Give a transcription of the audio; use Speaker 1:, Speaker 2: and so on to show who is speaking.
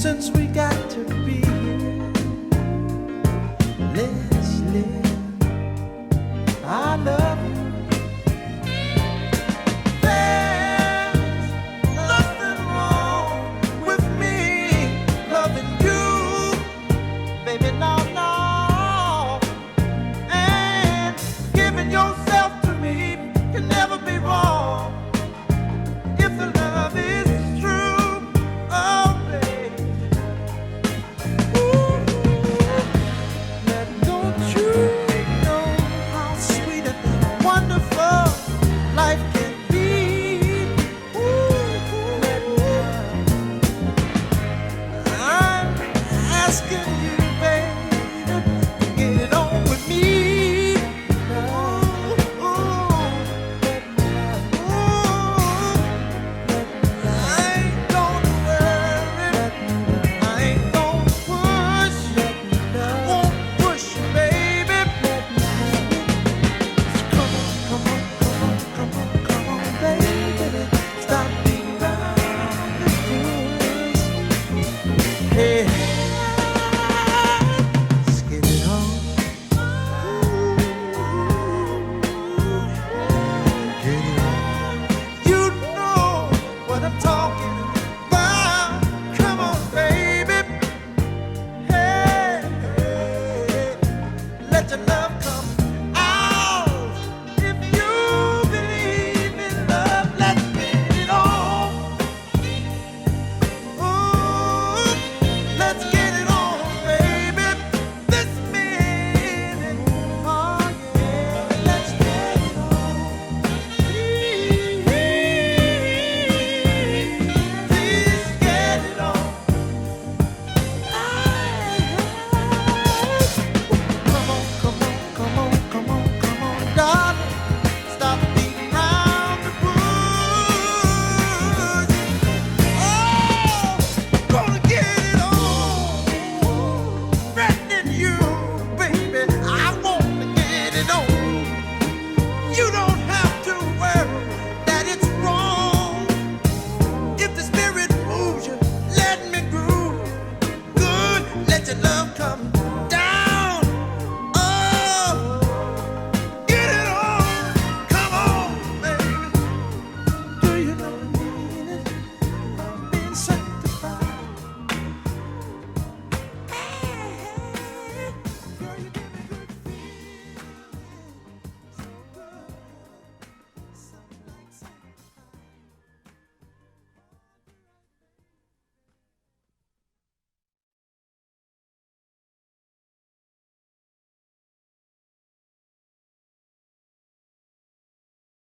Speaker 1: since we got to be here. Let's live. I love you. There's nothing wrong with me loving you, baby. No, no. And giving yourself to me can never be wrong if the love is true. Oh, baby. Ooh, now don't you know how sweet and wonderful life can be? Ooh, I'm asking you, baby, to get it on with me. Ooh, I ain't gonna worry, I ain't gonna push, won't push you, baby. Come on, come on, come on, come on, come on, baby. Stop beating around the bush. Hey, let's get it on. Get it on. You know what I'm talking about. Come on, baby. Hey, hey, let your love come out. If you believe in love, let's get it on. Ooh, let's get it on, baby. This minute, oh yeah, let's get it on. Please get it on. Come on, come on, come on, come on, come on, darling. Stop beating around the bush. Oh, gonna get it on. Threatening you, baby. I wanna get it on. You don't have to worry that it's wrong. If the spirit moves you, let me groove. Good, let your love come down. Oh, get it on. Come on, baby. Do you know what I mean? Being such